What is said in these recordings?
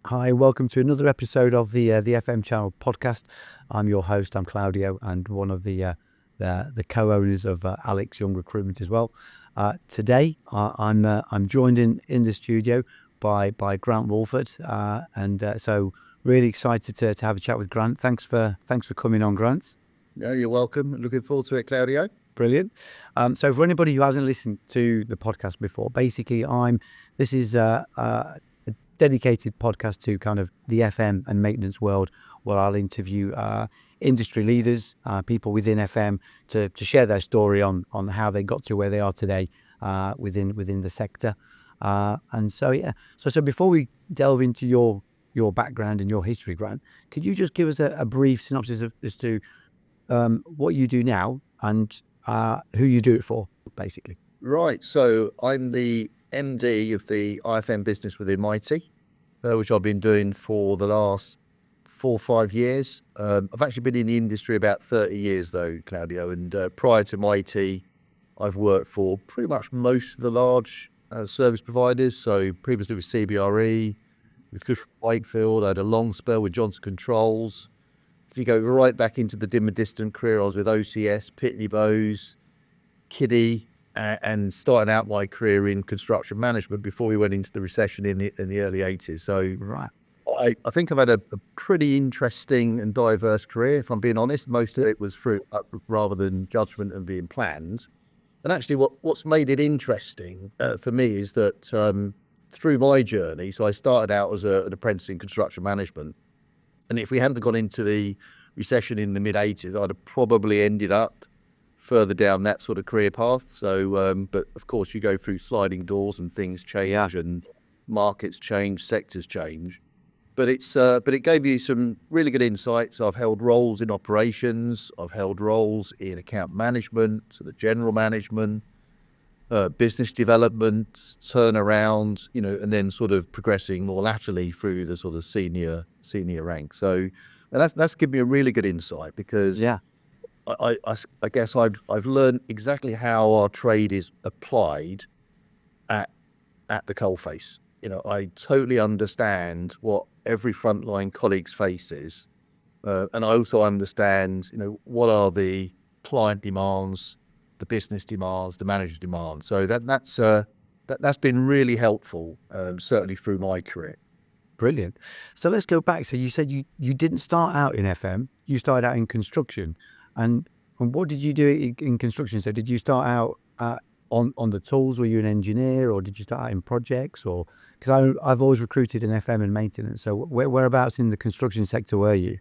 Hi, welcome to another episode of the FM Channel podcast. I'm your host. I'm Claudio, and one of the co-owners of Alex Young Recruitment as well. Today, I'm joined in the studio by Grant Walford, so really excited to have a chat with Grant. Thanks for coming on, Grant. No, you're welcome. Looking forward to it, Claudio. Brilliant. So for anybody who hasn't listened to the podcast before, basically this is a dedicated podcast to kind of the FM and maintenance world, where I'll interview industry leaders, people within FM to share their story on how they got to where they are today within the sector. So before we delve into your background and your history, Grant, could you just give us a brief synopsis as to what you do now and who you do it for, basically? Right. So I'm the MD of the IFM business within Mitie, which I've been doing for the last 4 or 5 years. I've actually been in the industry about 30 years, though, Claudio. And prior to Mitie, I've worked for pretty much most of the large service providers. So previously with CBRE, with Cushman Wakefield, I had a long spell with Johnson Controls. If you go right back into the dim and distant career, I was with OCS, Pitney Bowes, Kiddie, and starting out my career in construction management before we went into the recession in the early 80s. So Right. I think I've had a pretty interesting and diverse career, if I'm being honest. Most of it was through rather than judgment and being planned. And actually what's made it interesting for me is that through my journey, so I started out as an apprentice in construction management. And if we hadn't gone into the recession in the mid-80s, I'd have probably ended up further down that sort of career path. So, but of course, you go through sliding doors and things change and markets change, sectors change. But it gave you some really good insights. I've held roles in operations. I've held roles in account management, sort of general management, business development, turnaround, and then sort of progressing more laterally through the sort of senior rank. So, and that's given me a really good insight because I guess I've learned exactly how our trade is applied at the coalface. I totally understand what every frontline colleague's faces, and I also understand what are the client demands, the business demands, the manager demands. So that's been really helpful, certainly through my career. Brilliant. So let's go back. So you said you didn't start out in FM. You started out in construction. And what did you do in construction? So did you start out on the tools? Were you an engineer, or did you start out in projects? Or because I've always recruited in FM and maintenance. So whereabouts in the construction sector were you?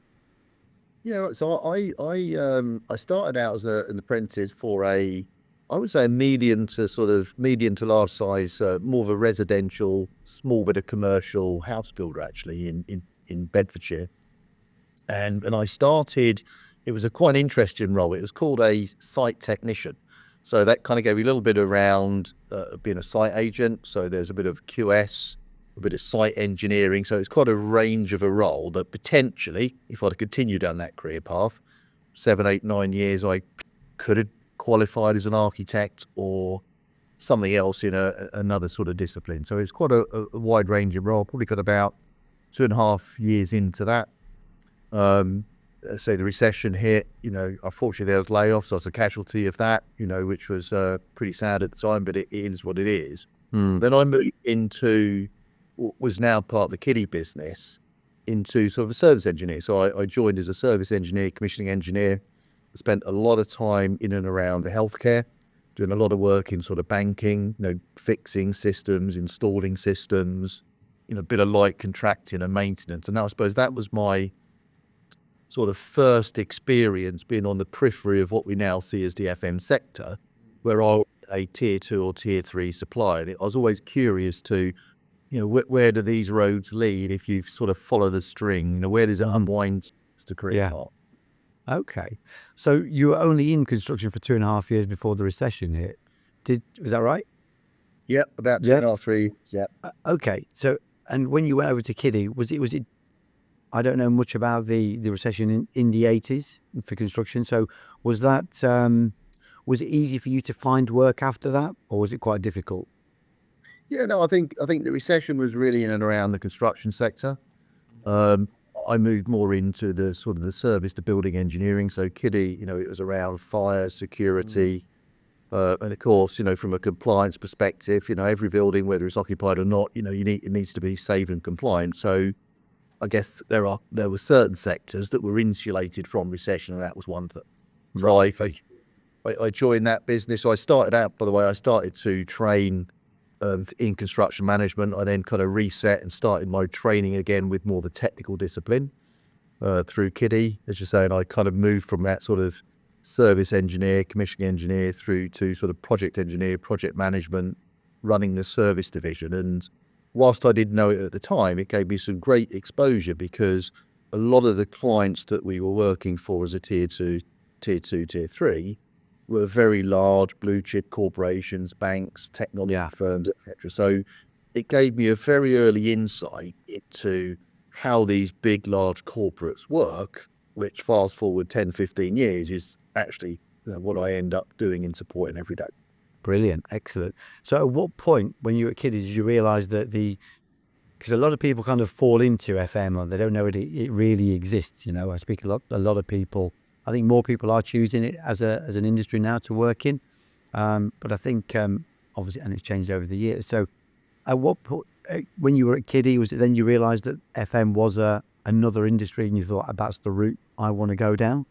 Yeah, so I started out as an apprentice for I would say a medium to large size, more of a residential, small bit of commercial house builder actually in Bedfordshire, and I started. It was a quite interesting role. It was called a site technician. So that kind of gave you a little bit around being a site agent. So there's a bit of QS, a bit of site engineering. So it's quite a range of a role that potentially, if I'd continued down that career path, 7, 8, 9 years, I could have qualified as an architect or something else in another sort of discipline. So it's quite a wide range of role. Probably got about 2.5 years into that. Say the recession hit, unfortunately there was layoffs. I was a casualty of that, which was pretty sad at the time, but it is what it is. Then I moved into what was now part of the Kiddie business, into sort of a service engineer. So I joined as a service engineer, commissioning engineer. I spent a lot of time in and around the healthcare, doing a lot of work in sort of banking, fixing systems, installing systems, a bit of light contracting and maintenance. And I suppose that was my sort of first experience being on the periphery of what we now see as the FM sector, where I was a tier 2 or tier 3 supplier. And I was always curious to, where do these roads lead if you sort of follow the string? Where does it unwind to create part? Okay. So you were only in construction for 2.5 years before the recession hit. Was that right? Yep, about 2.5, 3. Yeah. Okay. So, and when you went over to Kiddie, was it? I don't know much about the recession in the 80s for construction. So was it easy for you to find work after that, or was it quite difficult? Yeah, no, I think the recession was really in and around the construction sector. I moved more into the sort of the service to building engineering. So Kiddie, it was around fire, security, and of course, from a compliance perspective, every building, whether it's occupied or not, it needs to be safe and compliant. So I guess there were certain sectors that were insulated from recession, and that was one of them. Right. I joined that business. So I started out, by the way, I started to train in construction management. I then kind of reset and started my training again with more of a technical discipline through Kiddie, as you say, and I kind of moved from that sort of service engineer, commissioning engineer through to sort of project engineer, project management, running the service division. And whilst I didn't know it at the time, it gave me some great exposure because a lot of the clients that we were working for as a tier 2, tier 3 were very large blue chip corporations, banks, technology firms, etc. So it gave me a very early insight into how these big, large corporates work, which fast forward 10, 15 years is actually what I end up doing in supporting every day. Brilliant. Excellent. So at what point when you were a kid did you realise that because a lot of people kind of fall into FM or they don't know it really exists. I speak a lot of people, I think more people are choosing it as an industry now to work in. But I think obviously, and it's changed over the years. So at what point, when you were a kiddie, was it then you realised that FM was another industry and you thought, that's the route I want to go down?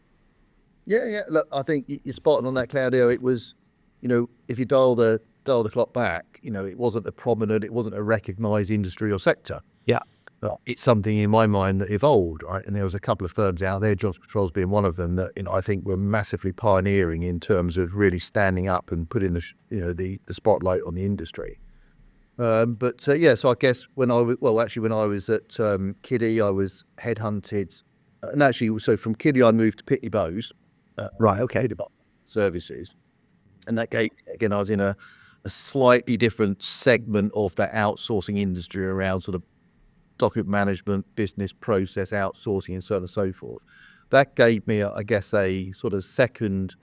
Yeah. Look, I think you're spot on that, Claudio. It was, if you dial the clock back, it wasn't a prominent, it wasn't a recognised industry or sector. Yeah. It's something in my mind that evolved, right? And there was a couple of firms out there, Johnson Controls being one of them, that I think were massively pioneering in terms of really standing up and putting the spotlight on the industry. So I guess when I was at Kiddie, I was headhunted, and actually, so from Kiddie I moved to Pitney Bowes, right, okay, services, and that gave, again, I was in a slightly different segment of that outsourcing industry around sort of document management, business process outsourcing, and so on and so forth. That gave me, I guess, a sort of second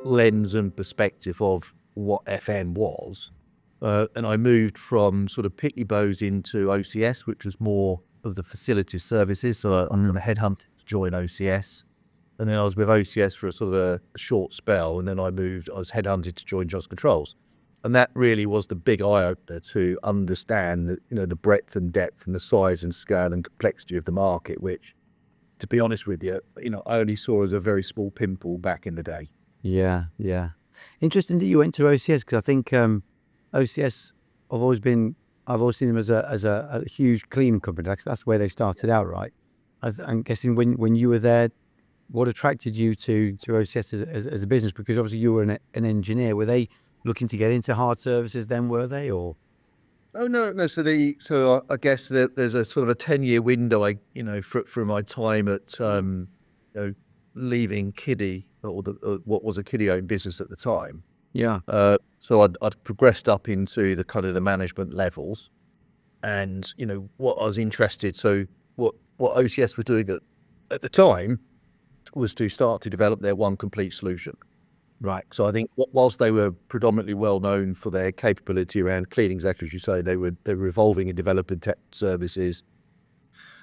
lens and perspective of what FM was. And I moved from sort of Pitney Bowes into OCS, which was more of the facilities services. So I'm going to headhunt to join OCS. And then I was with OCS for a sort of a short spell. And then I was headhunted to join Johnson Controls. And that really was the big eye-opener to understand the breadth and depth and the size and scale and complexity of the market, which, to be honest with you, I only saw as a very small pimple back in the day. Yeah. Interesting that you went to OCS, because I think OCS, I've always seen them as a huge cleaning company. That's where they started out, right? I'm guessing when you were there, what attracted you to OCS as a business? Because obviously you were an engineer. Were they looking to get into hard services then, were they, or? Oh, no. So I guess there's a sort of a 10-year window, for my time at, leaving Kiddie, or what was a Kiddie-owned business at the time. Yeah. So I'd progressed up into the kind of the management levels, and what I was interested. So what OCS was doing at the time was to start to develop their one complete solution. Right. So I think whilst they were predominantly well known for their capability around cleaning, exactly as you say, they were evolving and developing tech services.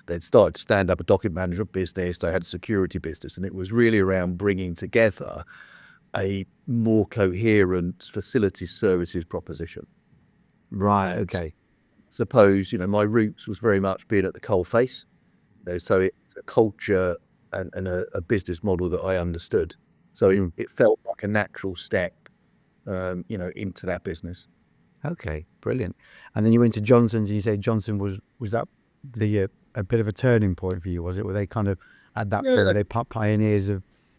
They'd started to stand up a document management business. They had a security business, and it was really around bringing together a more coherent facility services proposition. Right. Okay. Suppose my roots was very much being at the coalface, so it's a culture and a business model that I understood. So it felt like a natural step, into that business. Okay, brilliant. And then you went to Johnson's, and you said Johnson was that a bit of a turning point for you, was it? Were they kind of at that point, were they pioneers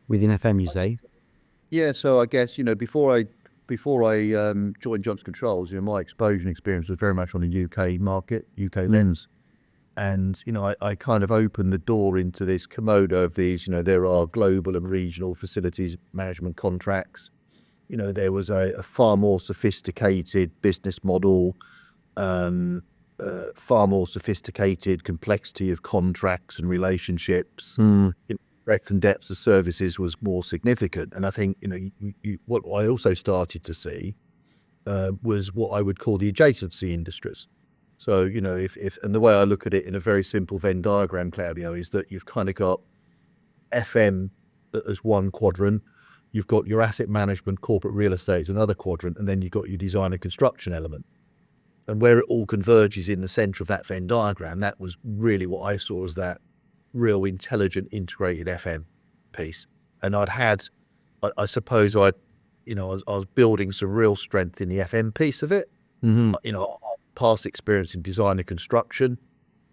within FM, you say? Yeah. So I guess before I joined Johnson Controls, my exposure and experience was very much on the UK market, UK lens. And, I kind of opened the door into this kimono of these, there are global and regional facilities management contracts. There was a far more sophisticated business model, far more sophisticated complexity of contracts and relationships. Breadth and depth of services was more significant. And I think, what I also started to see was what I would call the adjacency industries. So, if and the way I look at it in a very simple Venn diagram, Claudio, is that you've kind of got FM as one quadrant, you've got your asset management, corporate real estate as another quadrant, and then you've got your design and construction element. And where it all converges in the center of that Venn diagram, that was really what I saw as that real intelligent integrated FM piece. And I suppose I was building some real strength in the FM piece of it. Past experience in design and construction.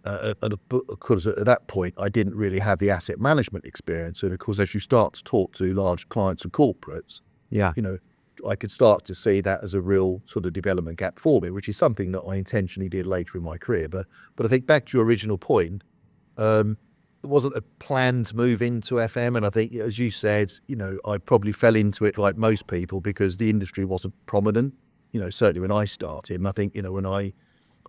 And of course, at that point, I didn't really have the asset management experience. And of course, as you start to talk to large clients and corporates, Yeah. I could start to see that as a real sort of development gap for me, which is something that I intentionally did later in my career. But I think back to your original point, it wasn't a planned move into FM. And I think, as you said, I probably fell into it like most people because the industry wasn't prominent, certainly when I started. And I think, when I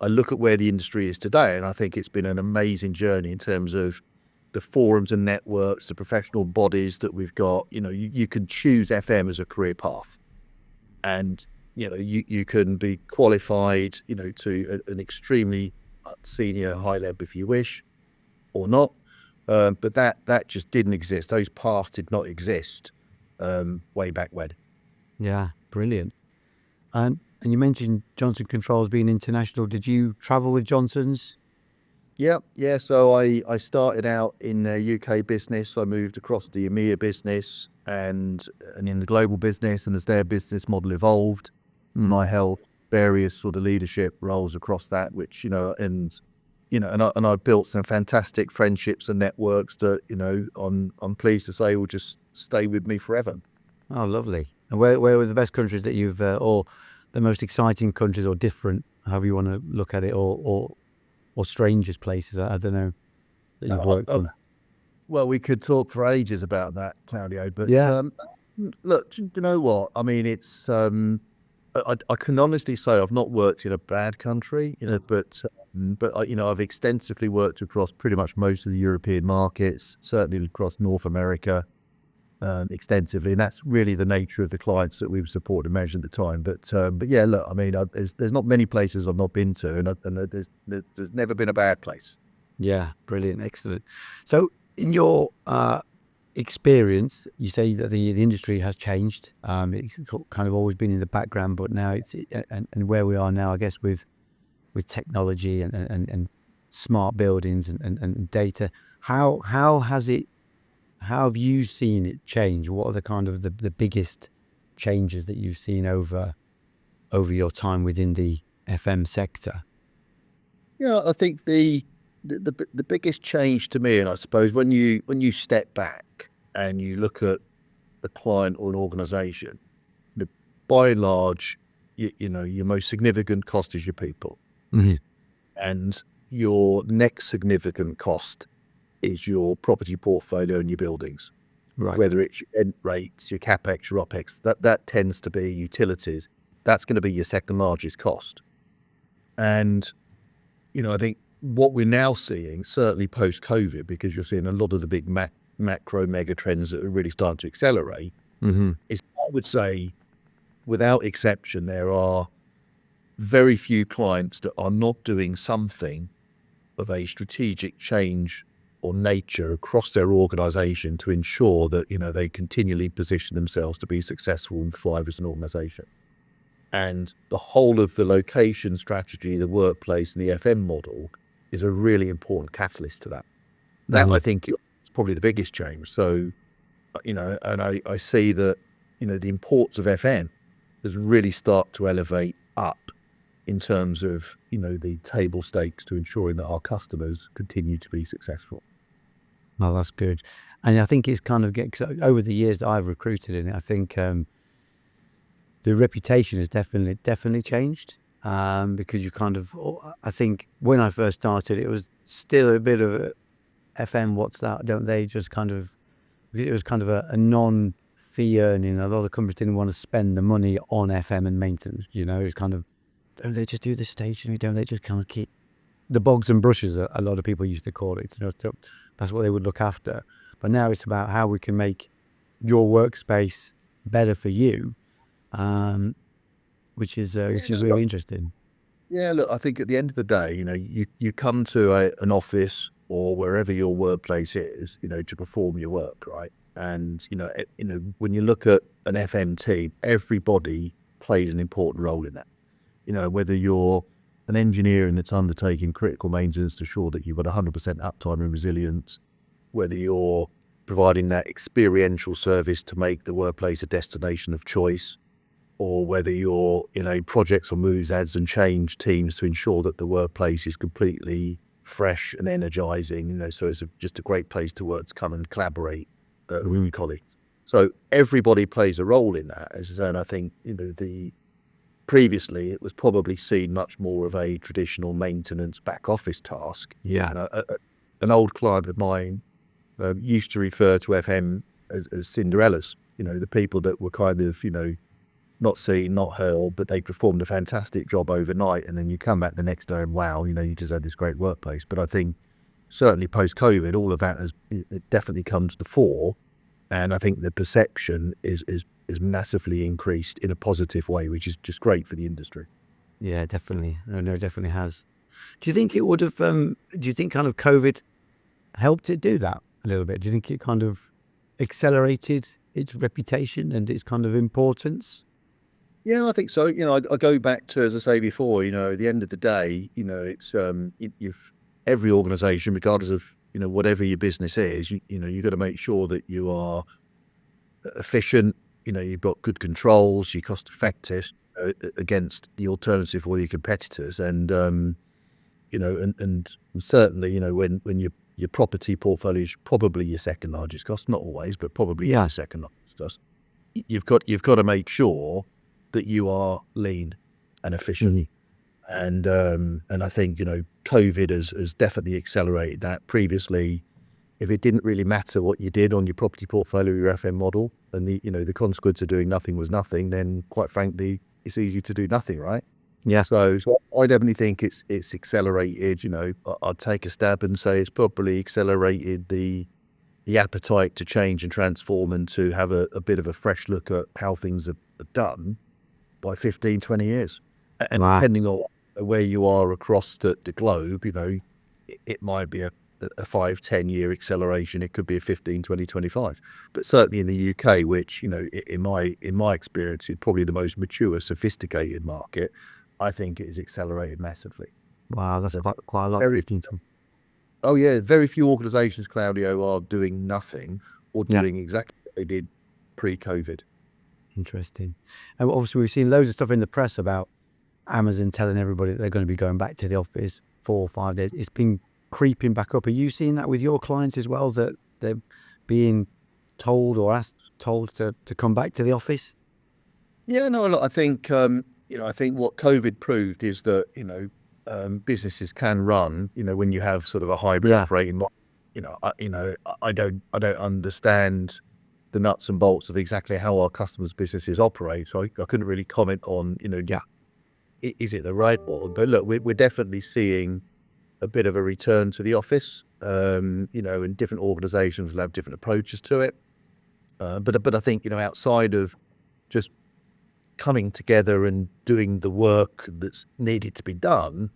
look at where the industry is today, and I think it's been an amazing journey in terms of the forums and networks, the professional bodies that we've got. You can choose FM as a career path. And, you can be qualified, to an extremely senior high level if you wish or not. But that just didn't exist. Those paths did not exist way back when. Yeah, brilliant. And you mentioned Johnson Controls being international. Did you travel with Johnson's? Yeah. So I started out in the UK business. I moved across the EMEA business and in the global business. And as their business model evolved, I held various sort of leadership roles across that, which, and I built some fantastic friendships and networks that, I'm pleased to say will just stay with me forever. Oh, lovely. And where were the best countries that you've, or the most exciting countries, or different, however you want to look at it, or strangest places, I don't know, that you've worked in? Well, we could talk for ages about that, Claudio, but Yeah. look, do you know what? I mean, it's, I can honestly say I've not worked in a bad country, but I've extensively worked across pretty much most of the European markets, certainly across North America, extensively, and that's really the nature of the clients that we've supported and managed at the time. But yeah, look, I mean, there's not many places I've not been to, and there's never been a bad place. Yeah, brilliant, excellent. So, in your experience, you say that the industry has changed. It's kind of always been in the background, but now it's and where we are now, I guess, with technology and smart buildings and data. How have you seen it change? What are the kind of the biggest changes that you've seen over your time within the FM sector? Yeah, I think the biggest change to me, and I suppose when you step back and you look at the client or an organisation, by and large, your most significant cost is your people, and your next significant cost is your property portfolio and your buildings. Right. Whether it's your rent rates, your capex, your opex, that tends to be utilities. That's going to be your second largest cost. And I think what we're now seeing, certainly post-COVID, because you're seeing a lot of the big macro mega trends that are really starting to accelerate, is, I would say, without exception, there are very few clients that are not doing something of a strategic change or nature across their organization to ensure that, they continually position themselves to be successful and thrive as an organization. And the whole of the location strategy, the workplace, and the FM model is a really important catalyst to that. That, I think, is probably the biggest change. So, and I see that, the importance of FM has really started to elevate up in terms of, the table stakes to ensuring that our customers continue to be successful. Oh, that's good. And I think it's kind of over the years that I've recruited in it, I think the reputation has definitely changed, because you kind of, I think when I first started, it was still a bit of a FM, what's that, don't they? Just kind of, it was kind of a non-fee earning. A lot of companies didn't want to spend the money on FM and maintenance, it's kind of, don't they just do the stationery? Don't they just kind of keep the bogs and brushes, a lot of people used to call it, so that's what they would look after. But now it's about how we can make your workspace better for you, which is really interesting. Yeah, look, I think at the end of the day, you come to an office or wherever your workplace is, to perform your work, right? And when you look at an FM team, everybody plays an important role in that. Whether you're an engineer and that's undertaking critical maintenance to ensure that you've got 100% uptime and resilience, whether you're providing that experiential service to make the workplace a destination of choice, or whether you're, projects or moves, adds and change teams to ensure that the workplace is completely fresh and energizing, so it's just a great place to work, to come and collaborate with your colleagues. So everybody plays a role in that. And I think, previously it was probably seen much more of a traditional maintenance back office task. Yeah. An old client of mine used to refer to FM as Cinderellas, the people that were kind of, not seen, not heard, but they performed a fantastic job overnight. And then you come back the next day and wow, you just had this great workplace. But I think certainly post-COVID, all of that has it definitely come to the fore. And I think the perception is massively increased in a positive way, which is just great for the industry. Yeah, definitely. No, definitely has. Do you think it would have, do you think kind of COVID helped it do that a little bit? Do you think it kind of accelerated its reputation and its kind of importance? Yeah, I think so. I go back to, as I say before, at the end of the day, it's you've every organisation, regardless of whatever your business is, you've got to make sure that you are efficient. You've got good controls, you're cost effective against the alternative or your competitors, and and certainly when your property portfolio is probably your second largest cost, not always, but probably your second largest cost. You've got to make sure that you are lean and efficient. And I think, COVID has definitely accelerated that. Previously, if it didn't really matter what you did on your property portfolio, your FM model, and the consequence of doing nothing was nothing, then quite frankly, it's easy to do nothing, right? Yeah. So I definitely think it's accelerated. I'd take a stab and say it's probably accelerated the appetite to change and transform and to have a bit of a fresh look at how things are done by 15, 20 years. And depending on where you are across the globe, it might be a 5, 10-year acceleration. It could be a 15, 20, 25. But certainly in the UK, which, in my experience, is probably the most mature, sophisticated market, I think it has accelerated massively. Wow, that's quite a lot. Oh yeah, very few organisations, Claudio, are doing nothing or doing exactly what they did pre-COVID. Interesting. And obviously we've seen loads of stuff in the press about Amazon telling everybody that they're going to be going back to the office 4 or 5 days. It's been creeping back up. Are you seeing that with your clients as well, that they're being told or told to come back to the office? Yeah, no, look, I think I think what COVID proved is that businesses can run when you have sort of a hybrid operating model. I don't understand the nuts and bolts of exactly how our customers' businesses operate. So I couldn't really comment on, is it the right one? But look, we're definitely seeing a bit of a return to the office, and different organizations will have different approaches to it. But I think, outside of just coming together and doing the work that's needed to be done,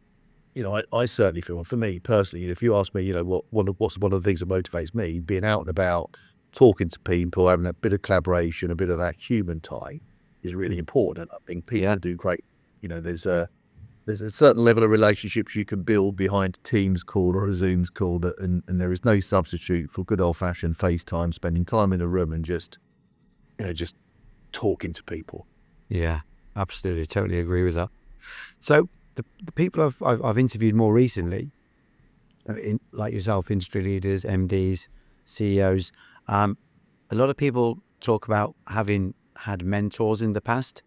I certainly feel, for me personally, if you ask me, what's one of the things that motivates me, being out and about, talking to people, having a bit of collaboration, a bit of that human tie is really important. I think people do great. There's a certain level of relationships you can build behind a Teams call or a Zoom's call, and there is no substitute for good old fashioned FaceTime, spending time in a room and just talking to people. Yeah, absolutely. Totally agree with that. So the people I've interviewed more recently, like yourself, industry leaders, MDs, CEOs, a lot of people talk about having had mentors in the past.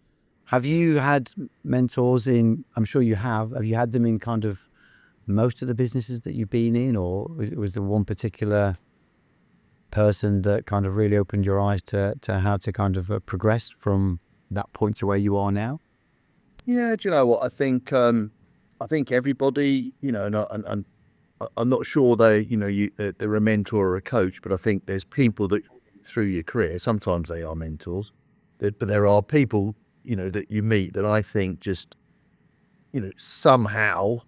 Have you had mentors I'm sure you have you had them in kind of most of the businesses that you've been in, or was there one particular person that kind of really opened your eyes to how to kind of progress from that point to where you are now? Yeah, do you know what? I think everybody, and I'm not sure they're a mentor or a coach, but I think there's people that through your career, sometimes they are mentors, but there are people, that you meet that I think just somehow,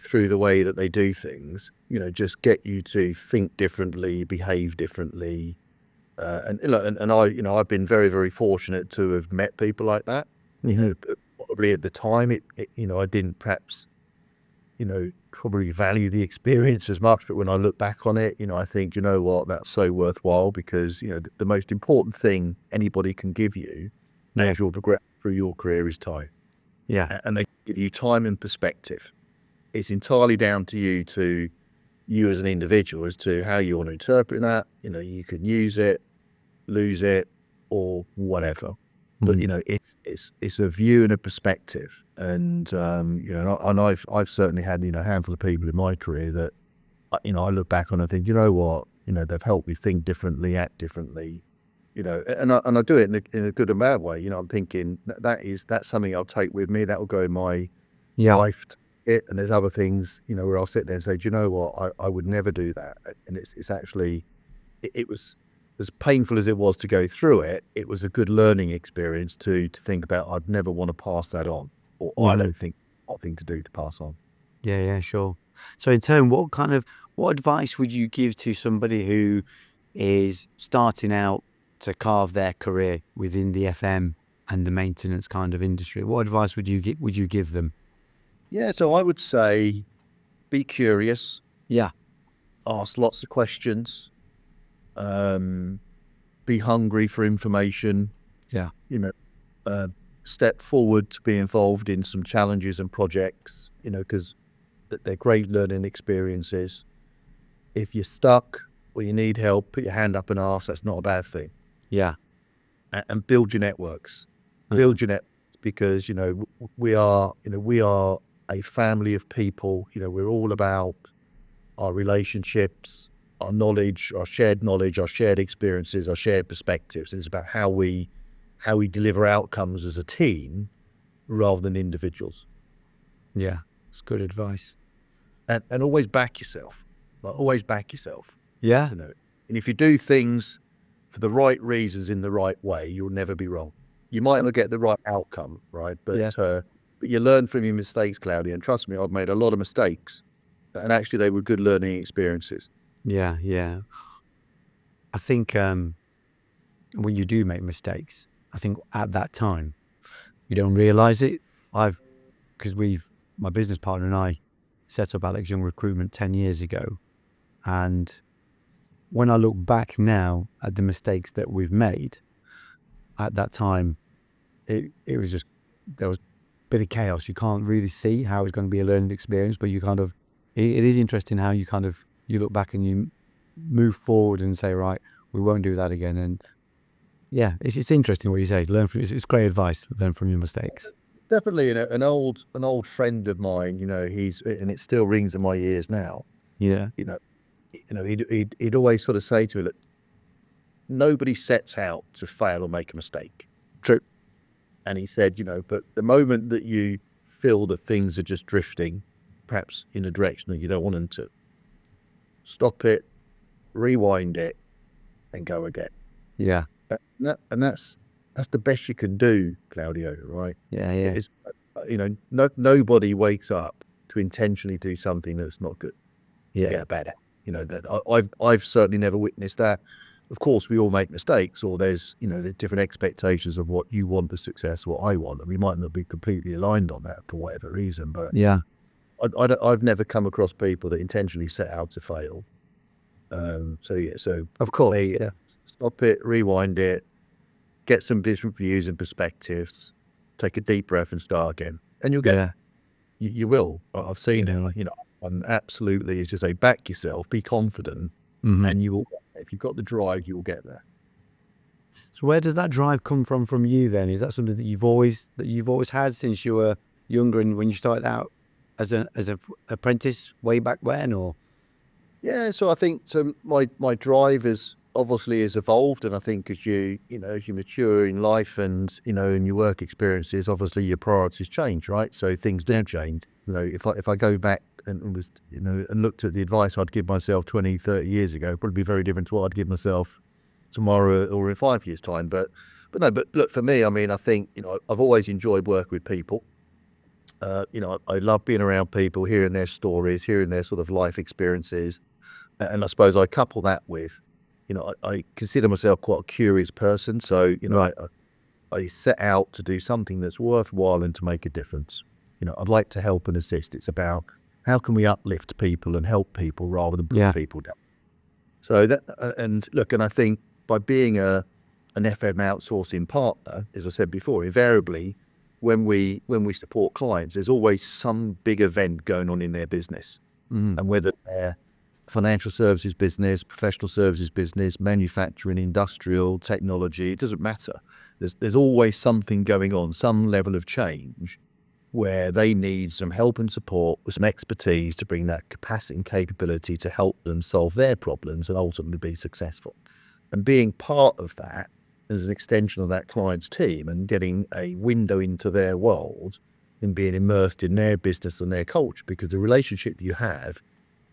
through the way that they do things, just get you to think differently, behave differently. And I've been very, very fortunate to have met people like that. Probably at the time, I didn't perhaps, probably value the experience as much. But when I look back on it, I think, what, that's so worthwhile, because, the most important thing anybody can give you as you'll progress through your career is time. Yeah. And they give you time and perspective. It's entirely down to you as an individual as to how you want to interpret that. You can use it, lose it, or whatever. But it's a view and a perspective. And and I've certainly had a handful of people in my career that I look back on and think, what, they've helped me think differently, act differently. And I do it in a good and bad way. I'm thinking that's something I'll take with me. That will go in my life. And there's other things, where I'll sit there and say, do you know what, I would never do that. And it's actually, it was as painful as it was to go through it. It was a good learning experience to think about. I'd never want to pass that on, or I don't think a thing to do to pass on. Yeah, sure. So in turn, what advice would you give to somebody who is starting out to carve their career within the FM and the maintenance kind of industry? What advice would you give them? Yeah, so I would say be curious. Yeah. Ask lots of questions. Be hungry for information. Yeah. Step forward to be involved in some challenges and projects, because they're great learning experiences. If you're stuck or you need help, put your hand up and ask. That's not a bad thing. Yeah. And build your networks. Build your networks, because, we are a family of people. We're all about our relationships, our knowledge, our shared experiences, our shared perspectives. It's about how we deliver outcomes as a team rather than individuals. Yeah, it's good advice. And always back yourself. Always back yourself. Yeah. And if you do things for the right reasons in the right way, you'll never be wrong. You might not get the right outcome, right? But you learn from your mistakes, Claudia. And trust me, I've made a lot of mistakes. And actually, they were good learning experiences. Yeah. I think when you do make mistakes, I think at that time, you don't realize it. Because my business partner and I set up Alex Young Recruitment 10 years ago. And when I look back now at the mistakes that we've made, at that time, it was just, there was a bit of chaos. You can't really see how it's going to be a learning experience, but you it is interesting how you look back and you move forward and say, right, we won't do that again. And yeah, it's interesting what you say. Learn from it's great advice. Learn from your mistakes. Definitely, an old friend of mine. And it still rings in my ears now. Yeah. He'd always sort of say to me, look, nobody sets out to fail or make a mistake. True. And he said, but the moment that you feel that things are just drifting, perhaps in a direction that you don't want them to, stop it, rewind it, and go again. Yeah. And that's the best you can do, Claudio, right? Yeah. Nobody wakes up to intentionally do something that's not good. Yeah. Bad. That I've certainly never witnessed that. Of course, we all make mistakes, or there's different expectations of what you want the success, what I want, and we might not be completely aligned on that for whatever reason. But yeah, I've never come across people that intentionally set out to fail. So of course, stop it, rewind it, get some different views and perspectives, take a deep breath and start again, and you'll get. Yeah. You will. I've seen it. And absolutely, it's just say back yourself, be confident, and you will. If you've got the drive, you will get there. So where does that drive come from you then? Is that something that you've always had since you were younger and when you started out as an apprentice way back when, or? Yeah, so I think my drive has evolved, and I think as you mature in life and in your work experiences, obviously your priorities change, right? So things do change. If I go back and was and looked at the advice I'd give myself 20, 30 years ago, probably be very different to what I'd give myself tomorrow or in 5 years' time. But look, for me, I think I've always enjoyed working with people. I love being around people, hearing their stories, hearing their sort of life experiences. And I suppose I couple that with, I consider myself quite a curious person. So, Right. I set out to do something that's worthwhile and to make a difference. I'd like to help and assist. It's about how can we uplift people and help people rather than put people down. So and I think by being an FM outsourcing partner, as I said before, invariably when we support clients, there's always some big event going on in their business, and whether they're financial services business, professional services business, manufacturing, industrial, technology, it doesn't matter. There's always something going on, some level of change where they need some help and support with some expertise to bring that capacity and capability to help them solve their problems and ultimately be successful. And being part of that as an extension of that client's team and getting a window into their world and being immersed in their business and their culture, because the relationship that you have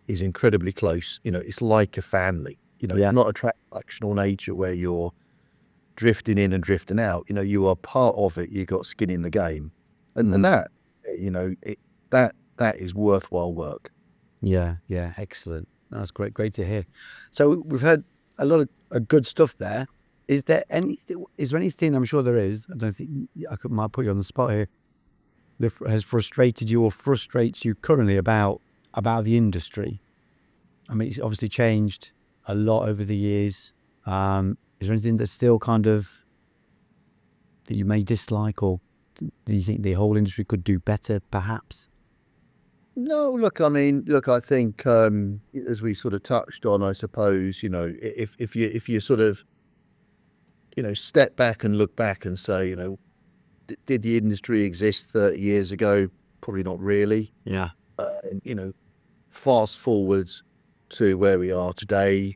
is incredibly close. It's like a family. It's not a transactional nature where you're drifting in and drifting out. You are part of it. You got skin in the game, and that, that is worthwhile work. Yeah, excellent. That's great to hear. So we've heard a lot of good stuff there. Is there anything? I'm sure there is. I don't think might put you on the spot here. That has frustrated you or frustrates you currently about the industry? I mean, it's obviously changed a lot over the years. Is there anything that's still kind of that you may dislike, or do you think the whole industry could do better, perhaps? No, look, I think as we sort of touched on, I suppose, if you sort of, step back and look back and say, did the industry exist 30 years ago? Probably not really. Yeah. Fast forwards to where we are today,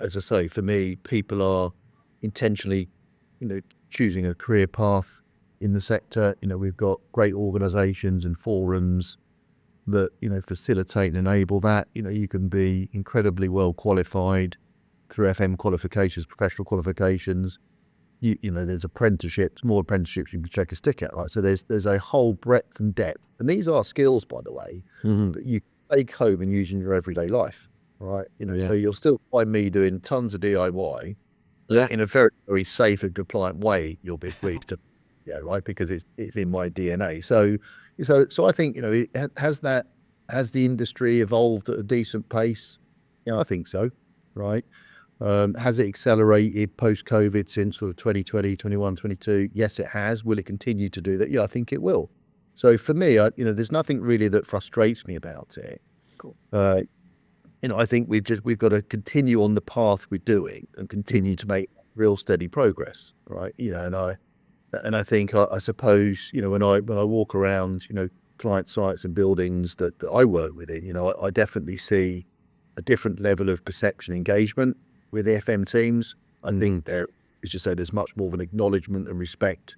as I say, for me, people are intentionally, choosing a career path in the sector. We've got great organisations and forums that, facilitate and enable that. You can be incredibly well qualified through FM qualifications, professional qualifications. There's apprenticeships, more apprenticeships you can check a stick at, right? So there's a whole breadth and depth. And these are skills, by the way, that you take home and use in your everyday life, right? So you'll still find me doing tons of DIY in a very, very safe and compliant way, you'll be pleased to, right? Because it's in my DNA. So I think, has the industry evolved at a decent pace? I think so, right? Has it accelerated post-COVID since sort of 2020, 21, 22? Yes, it has. Will it continue to do that? Yeah, I think it will. So for me, there's nothing really that frustrates me about it. Cool. I think we've got to continue on the path we're doing and continue to make real steady progress, right? And I think I suppose when I walk around client sites and buildings that I work within, I definitely see a different level of perception engagement with the FM teams. I think there, as you say, there's much more of an acknowledgement and respect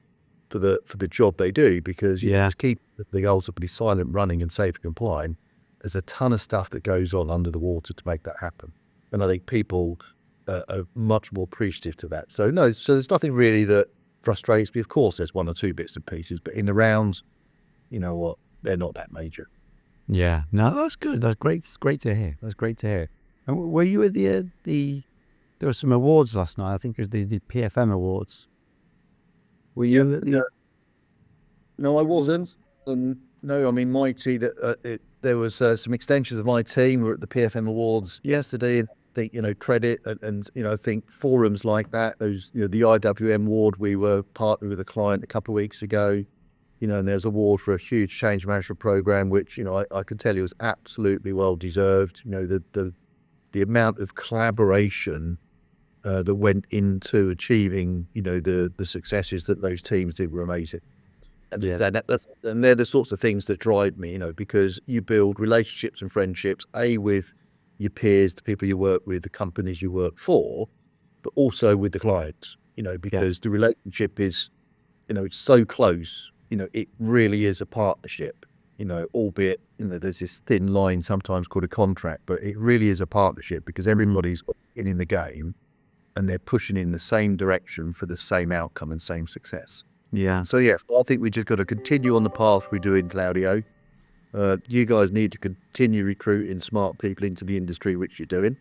for the job they do, because you just keep the ultimately silent running and safe and compliant. There's a ton of stuff that goes on under the water to make that happen, and I think people are much more appreciative to that. So there's nothing really that frustrates me. Of course, there's one or two bits and pieces, but in the rounds, they're not that major. Yeah, no, that's good. That's great. It's great to hear. That's great to hear. And were you at the? There were some awards last night. I think it was the PFM awards. Were you at the? No, I wasn't. No, I mean, Mitie, there was some extensions of my team were at the PFM awards yesterday. I think, credit and I think forums like that, those, the IWM award, we were partnered with a client a couple of weeks ago, and there's an award for a huge change management program, which, I can tell you was absolutely well deserved. The amount of collaboration that went into achieving, the successes that those teams did were amazing. And, and they're the sorts of things that drive me, because you build relationships and friendships, with your peers, the people you work with, the companies you work for, but also with the clients, because the relationship is, it's so close, it really is a partnership, albeit, there's this thin line sometimes called a contract, but it really is a partnership because everybody's in the game and they're pushing in the same direction for the same outcome and same success. Yeah. So yes, I think we just got to continue on the path we're doing, Claudio. You guys need to continue recruiting smart people into the industry, which you're doing,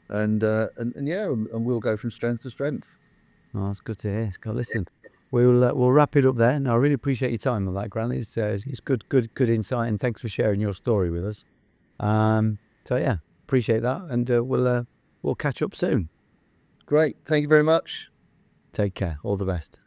and we'll go from strength to strength. Oh, that's good to hear, Scott. Listen, we'll wrap it up there. And I really appreciate your time on that, Grant. It's good insight, and thanks for sharing your story with us. So yeah, appreciate that, and we'll catch up soon. Great, thank you very much. Take care. All the best.